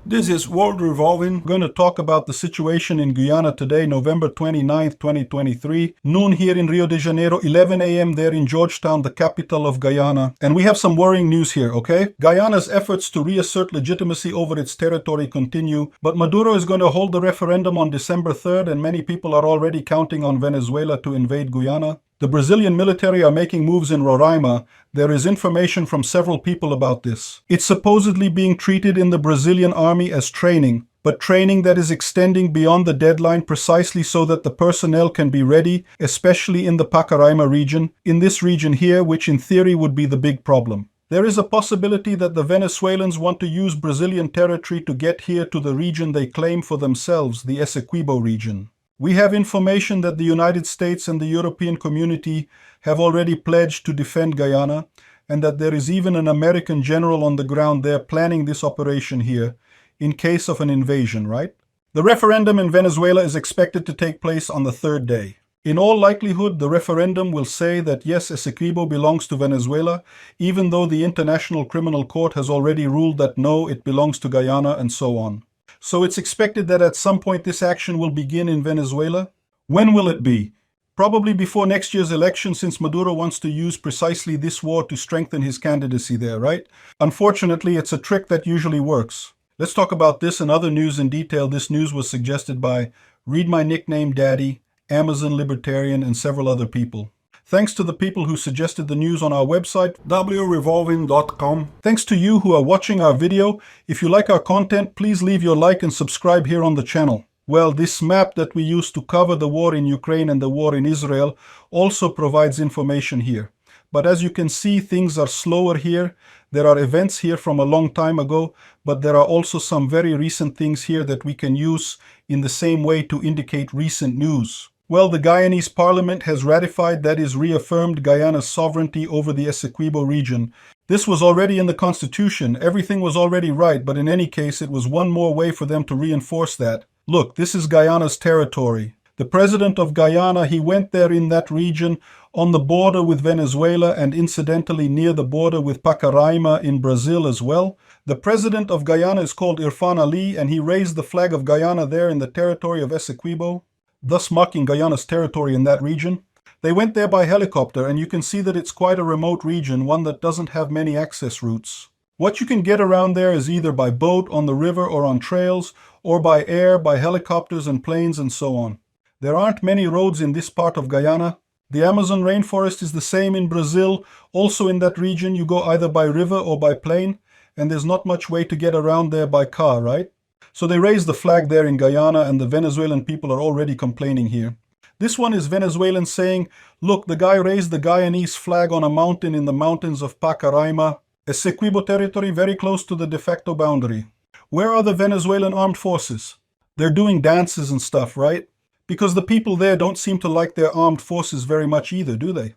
This is World Revolving. We're going to talk about the situation in Guyana today, November 29th, 2023. Noon here in Rio de Janeiro, 11 a.m. there in Georgetown, the capital of Guyana. And we have some worrying news here, okay? Guyana's efforts to reassert legitimacy over its territory continue, but Maduro is going to hold the referendum on December 3rd, and many people are already counting on Venezuela to invade Guyana. The Brazilian military are making moves in Roraima. There is information from several people about this. It's supposedly being treated in the Brazilian army as training, but training that is extending beyond the deadline precisely so that the personnel can be ready, especially in the Pacaraima region, in this region here, which in theory would be the big problem. There is a possibility that the Venezuelans want to use Brazilian territory to get here to the region they claim for themselves, the Essequibo region. We have information that the United States and the European community have already pledged to defend Guyana, and that there is even an American general on the ground there planning this operation here, in case of an invasion, right? The referendum in Venezuela is expected to take place on the third day. In all likelihood, the referendum will say that yes, Essequibo belongs to Venezuela, even though the International Criminal Court has already ruled that no, it belongs to Guyana, and so on. So it's expected that at some point this action will begin in Venezuela. When will it be? Probably before next year's election, since Maduro wants to use precisely this war to strengthen his candidacy there, right? Unfortunately, it's a trick that usually works. Let's talk about this and other news in detail. This news was suggested by Read My Nickname Daddy, Amazon Libertarian, and several other people. Thanks to the people who suggested the news on our website, wrevolving.com. Thanks to you who are watching our video. If you like our content, please leave your like and subscribe here on the channel. Well, this map that we use to cover the war in Ukraine and the war in Israel also provides information here. But as you can see, things are slower here. There are events here from a long time ago, but there are also some very recent things here that we can use in the same way to indicate recent news. Well, the Guyanese parliament has ratified, that is, reaffirmed Guyana's sovereignty over the Essequibo region. This was already in the constitution. Everything was already right, but in any case, it was one more way for them to reinforce that. Look, this is Guyana's territory. The president of Guyana, he went there in that region on the border with Venezuela and incidentally near the border with Pacaraima in Brazil as well. The president of Guyana is called Irfan Ali, and he raised the flag of Guyana there in the territory of Essequibo, thus marking Guyana's territory in that region. They went there by helicopter, and you can see that it's quite a remote region, one that doesn't have many access routes. What you can get around there is either by boat, on the river, or on trails, or by air, by helicopters and planes and so on. There aren't many roads in this part of Guyana. The Amazon rainforest is the same in Brazil. Also in that region, you go either by river or by plane, and there's not much way to get around there by car, right? So they raised the flag there in Guyana, and the Venezuelan people are already complaining here. This one is Venezuelan saying, look, the guy raised the Guyanese flag on a mountain in the mountains of Pacaraima, Essequibo territory very close to the de facto boundary. Where are the Venezuelan armed forces? They're doing dances and stuff, right? Because the people there don't seem to like their armed forces very much either, do they?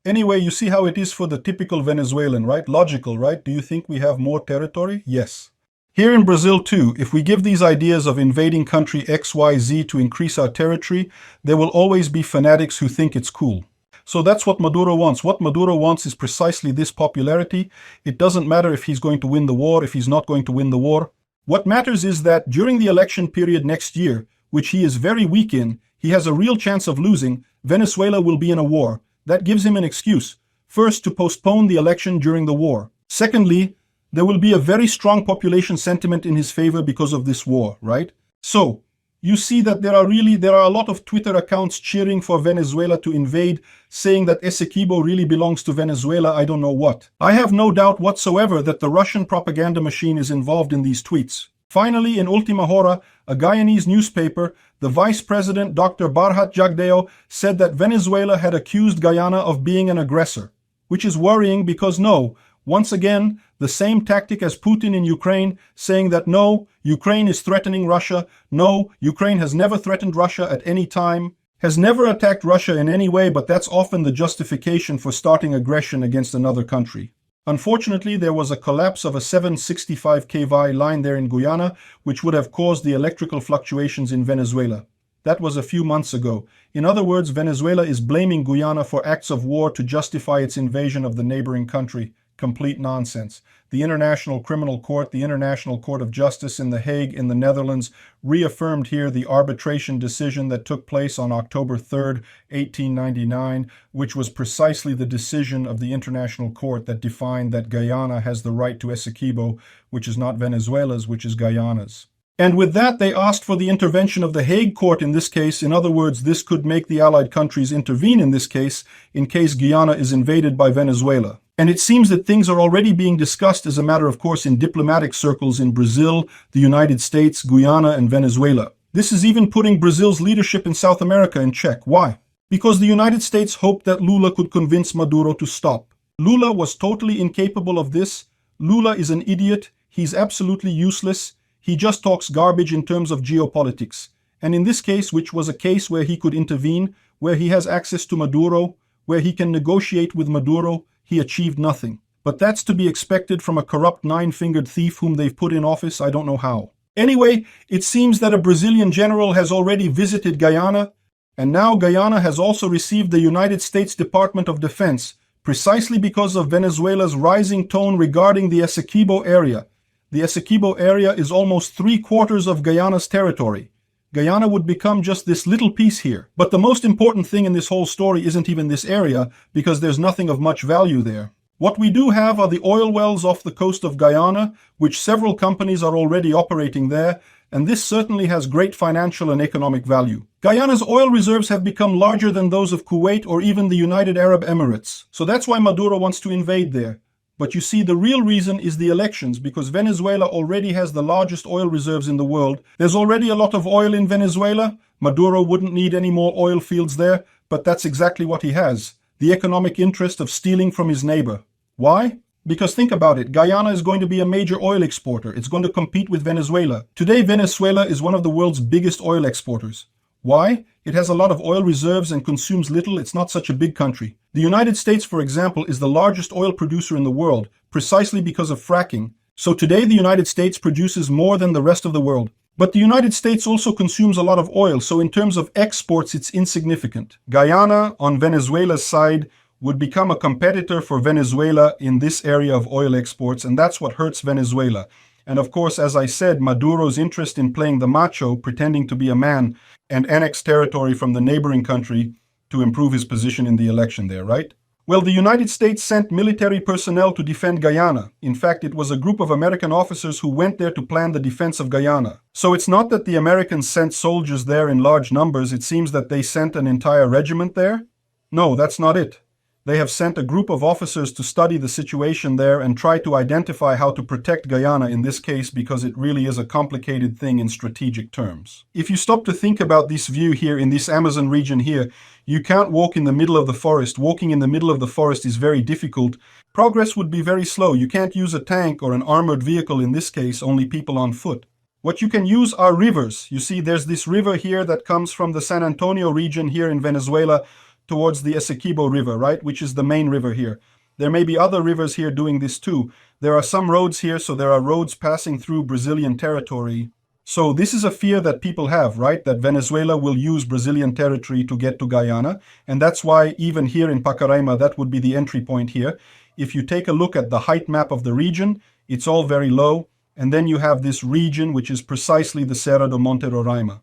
Anyway, you see how it is for the typical Venezuelan, right? Logical, right? Do you think we have more territory? Yes. Here in Brazil too, if we give these ideas of invading country XYZ to increase our territory, there will always be fanatics who think it's cool. So that's what Maduro wants. What Maduro wants is precisely this popularity. It doesn't matter if he's going to win the war, if he's not going to win the war. What matters is that during the election period next year, which he is very weak in, he has a real chance of losing. Venezuela will be in a war. That gives him an excuse. First, to postpone the election during the war. Secondly, there will be a very strong population sentiment in his favor because of this war, right? So, you see that there are a lot of Twitter accounts cheering for Venezuela to invade, saying that Essequibo really belongs to Venezuela, I don't know what. I have no doubt whatsoever that the Russian propaganda machine is involved in these tweets. Finally, in Ultima Hora, a Guyanese newspaper, the vice president, Dr. Barhat Jagdeo, said that Venezuela had accused Guyana of being an aggressor, which is worrying because no, once again, the same tactic as Putin in Ukraine, saying that no, Ukraine is threatening Russia, no, Ukraine has never threatened Russia at any time, has never attacked Russia in any way, but that's often the justification for starting aggression against another country. Unfortunately, there was a collapse of a 765 kV line there in Guyana, which would have caused the electrical fluctuations in Venezuela. That was a few months ago. In other words, Venezuela is blaming Guyana for acts of war to justify its invasion of the neighboring country. Complete nonsense. The International Criminal Court, the International Court of Justice in The Hague in the Netherlands, reaffirmed here the arbitration decision that took place on October 3rd, 1899, which was precisely the decision of the International Court that defined that Guyana has the right to Essequibo, which is not Venezuela's, which is Guyana's. And with that, they asked for the intervention of the Hague Court in this case. In other words, this could make the Allied countries intervene in this case in case Guyana is invaded by Venezuela. And it seems that things are already being discussed as a matter of course in diplomatic circles in Brazil, the United States, Guyana, and Venezuela. This is even putting Brazil's leadership in South America in check. Why? Because the United States hoped that Lula could convince Maduro to stop. Lula was totally incapable of this. Lula is an idiot. He's absolutely useless. He just talks garbage in terms of geopolitics. And in this case, which was a case where he could intervene, where he has access to Maduro, where he can negotiate with Maduro, he achieved nothing. But that's to be expected from a corrupt nine-fingered thief whom they've put in office, I don't know how. Anyway, it seems that a Brazilian general has already visited Guyana, and now Guyana has also received the United States Department of Defense, precisely because of Venezuela's rising tone regarding the Essequibo area. The Essequibo area is almost 3/4 of Guyana's territory. Guyana would become just this little piece here. But the most important thing in this whole story isn't even this area, because there's nothing of much value there. What we do have are the oil wells off the coast of Guyana, which several companies are already operating there, and this certainly has great financial and economic value. Guyana's oil reserves have become larger than those of Kuwait or even the United Arab Emirates. So that's why Maduro wants to invade there. But you see, the real reason is the elections, because Venezuela already has the largest oil reserves in the world. There's already a lot of oil in Venezuela. Maduro wouldn't need any more oil fields there, but that's exactly what he has. The economic interest of stealing from his neighbor. Why? Because think about it, Guyana is going to be a major oil exporter. It's going to compete with Venezuela. Today, Venezuela is one of the world's biggest oil exporters. Why? It has a lot of oil reserves and consumes little. It's not such a big country. The United States, for example, is the largest oil producer in the world, precisely because of fracking. So today the United States produces more than the rest of the world. But the United States also consumes a lot of oil, so in terms of exports, it's insignificant. Guyana, on Venezuela's side, would become a competitor for Venezuela in this area of oil exports, and that's what hurts Venezuela. And of course, as I said, Maduro's interest in playing the macho, pretending to be a man, and annex territory from the neighboring country to improve his position in the election there, right? Well, the United States sent military personnel to defend Guyana. In fact, it was a group of American officers who went there to plan the defense of Guyana. So it's not that the Americans sent soldiers there in large numbers. It seems that they sent an entire regiment there. No, that's not it. They have sent a group of officers to study the situation there and try to identify how to protect Guyana in this case, because it really is a complicated thing in strategic terms. If you stop to think about this view here in this Amazon region here, you can't walk in the middle of the forest. Walking in the middle of the forest is very difficult. Progress would be very slow. You can't use a tank or an armored vehicle in this case, only people on foot. What you can use are rivers. You see, there's this river here that comes from the San Antonio region here in Venezuela towards the Essequibo River, right, which is the main river here. There may be other rivers here doing this too. There are some roads here, so there are roads passing through Brazilian territory. So this is a fear that people have, right, that Venezuela will use Brazilian territory to get to Guyana, and that's why even here in Pacaraima, that would be the entry point here. If you take a look at the height map of the region, it's all very low, and then you have this region, which is precisely the Serra do Monte Roraima.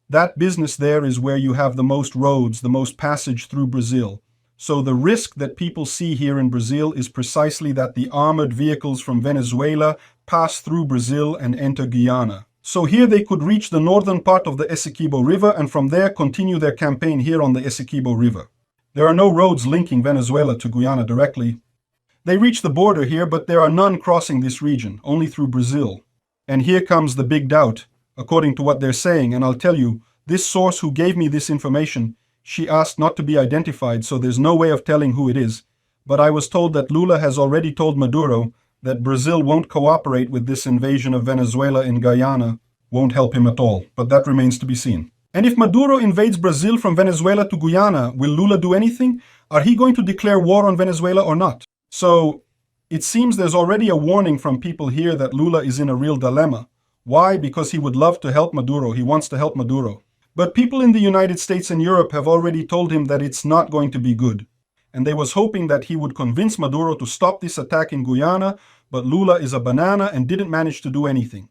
That business there is where you have the most roads, the most passage through Brazil. So the risk that people see here in Brazil is precisely that the armored vehicles from Venezuela pass through Brazil and enter Guyana. So here they could reach the northern part of the Essequibo River and from there continue their campaign here on the Essequibo River. There are no roads linking Venezuela to Guyana directly. They reach the border here, but there are none crossing this region, only through Brazil. And here comes the big doubt. According to what they're saying, and I'll tell you, this source who gave me this information, she asked not to be identified, so there's no way of telling who it is. But I was told that Lula has already told Maduro that Brazil won't cooperate with this invasion of Venezuela in Guyana, won't help him at all, but that remains to be seen. And if Maduro invades Brazil from Venezuela to Guyana, will Lula do anything? Are he going to declare war on Venezuela or not? So, it seems there's already a warning from people here that Lula is in a real dilemma. Why? Because he would love to help Maduro. He wants to help Maduro. But people in the United States and Europe have already told him that it's not going to be good. and they was hoping that he would convince Maduro to stop this attack in Guyana, but Lula is a banana and didn't manage to do anything.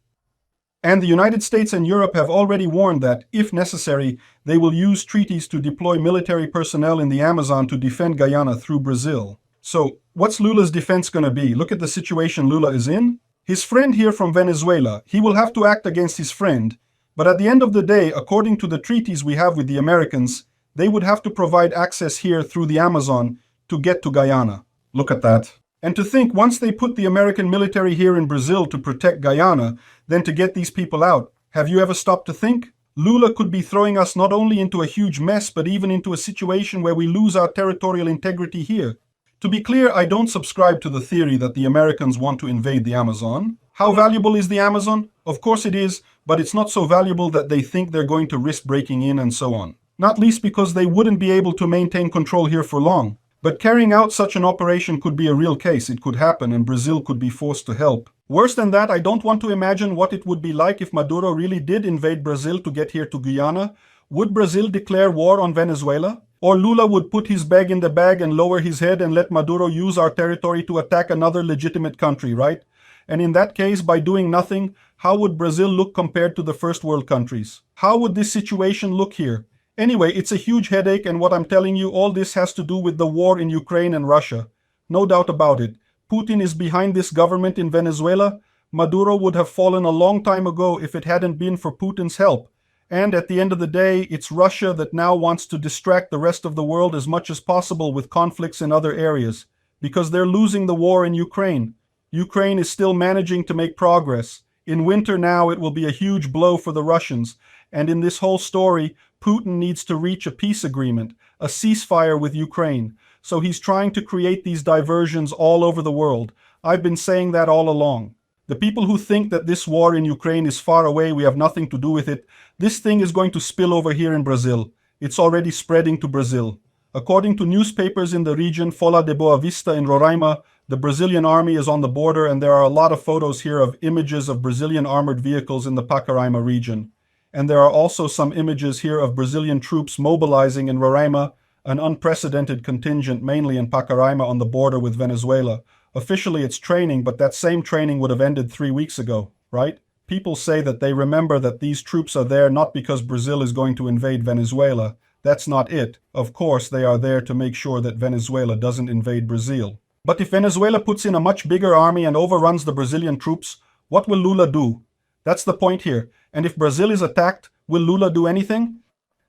And the United States and Europe have already warned that, if necessary, they will use treaties to deploy military personnel in the Amazon to defend Guyana through Brazil. So, what's Lula's defense gonna be? Look at the situation Lula is in. His friend here from Venezuela, he will have to act against his friend, but at the end of the day, according to the treaties we have with the Americans, they would have to provide access here through the Amazon to get to Guyana. Look at that. And to think, once they put the American military here in Brazil to protect Guyana, then to get these people out. Have you ever stopped to think? Lula could be throwing us not only into a huge mess, but even into a situation where we lose our territorial integrity here. To be clear, I don't subscribe to the theory that the Americans want to invade the Amazon. How valuable is the Amazon? Of course it is, but it's not so valuable that they think they're going to risk breaking in and so on. Not least because they wouldn't be able to maintain control here for long. But carrying out such an operation could be a real case. It could happen and Brazil could be forced to help. Worse than that, I don't want to imagine what it would be like if Maduro really did invade Brazil to get here to Guyana. Would Brazil declare war on Venezuela? Or Lula would put his bag in the bag and lower his head and let Maduro use our territory to attack another legitimate country, right? And in that case, by doing nothing, how would Brazil look compared to the first world countries? How would this situation look here? Anyway, it's a huge headache, and what I'm telling you, all this has to do with the war in Ukraine and Russia. No doubt about it. Putin is behind this government in Venezuela. Maduro would have fallen a long time ago if it hadn't been for Putin's help. And at the end of the day, it's Russia that now wants to distract the rest of the world as much as possible with conflicts in other areas, because they're losing the war in Ukraine. Ukraine is still managing to make progress. In winter now, it will be a huge blow for the Russians. And in this whole story, Putin needs to reach a peace agreement, a ceasefire with Ukraine. So he's trying to create these diversions all over the world. I've been saying that all along. The people who think that this war in Ukraine is far away, we have nothing to do with it, this thing is going to spill over here in Brazil. It's already spreading to Brazil. According to newspapers in the region, Folha de Boa Vista in Roraima, the Brazilian army is on the border, and there are a lot of photos here of images of Brazilian armored vehicles in the Pacaraima region. And there are also some images here of Brazilian troops mobilizing in Roraima, an unprecedented contingent mainly in Pacaraima on the border with Venezuela. Officially it's training, but that same training would have ended 3 weeks ago, right? People say that they remember that these troops are there not because Brazil is going to invade Venezuela. That's not it. Of course, they are there to make sure that Venezuela doesn't invade Brazil. But if Venezuela puts in a much bigger army and overruns the Brazilian troops, what will Lula do? That's the point here. And if Brazil is attacked, will Lula do anything?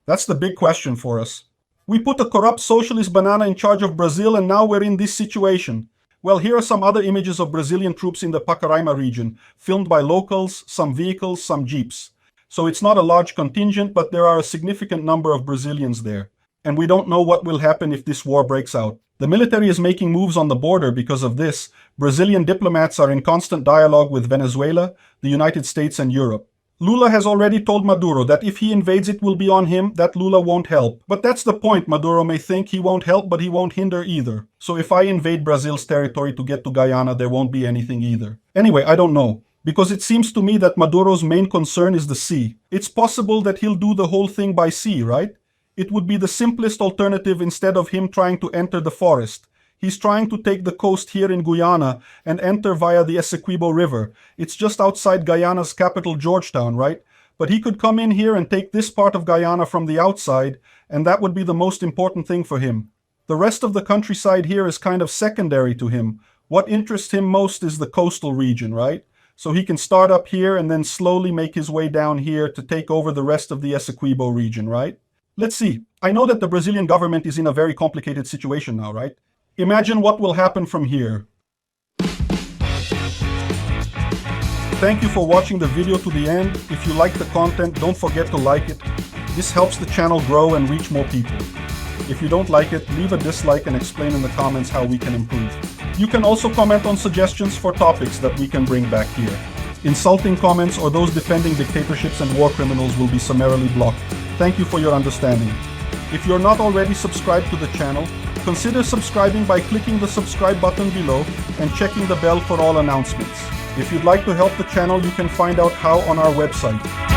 That's the big question for us. We put a corrupt socialist banana in charge of Brazil, and now we're in this situation. Well, here are some other images of Brazilian troops in the Pacaraima region, filmed by locals, some vehicles, some jeeps. So it's not a large contingent, but there are a significant number of Brazilians there. And we don't know what will happen if this war breaks out. The military is making moves on the border because of this. Brazilian diplomats are in constant dialogue with Venezuela, the United States, and Europe. Lula has already told Maduro that if he invades it will be on him, that Lula won't help. But that's the point. Maduro may think he won't help, but he won't hinder either. So if I invade Brazil's territory to get to Guyana, there won't be anything either. Anyway, I don't know. Because it seems to me that Maduro's main concern is the sea. It's possible that he'll do the whole thing by sea, right? It would be the simplest alternative instead of him trying to enter the forest. He's trying to take the coast here in Guyana and enter via the Essequibo River. It's just outside Guyana's capital, Georgetown, right? But he could come in here and take this part of Guyana from the outside, and that would be the most important thing for him. The rest of the countryside here is kind of secondary to him. What interests him most is the coastal region, right? So he can start up here and then slowly make his way down here to take over the rest of the Essequibo region, right? Let's see. I know that the Brazilian government is in a very complicated situation now, right? Imagine what will happen from here. Thank you for watching the video to the end. If you like the content, don't forget to like it. This helps the channel grow and reach more people. If you don't like it, leave a dislike and explain in the comments how we can improve. You can also comment on suggestions for topics that we can bring back here. Insulting comments or those defending dictatorships and war criminals will be summarily blocked. Thank you for your understanding. If you're not already subscribed to the channel, consider subscribing by clicking the subscribe button below and checking the bell for all announcements. If you'd like to help the channel, you can find out how on our website.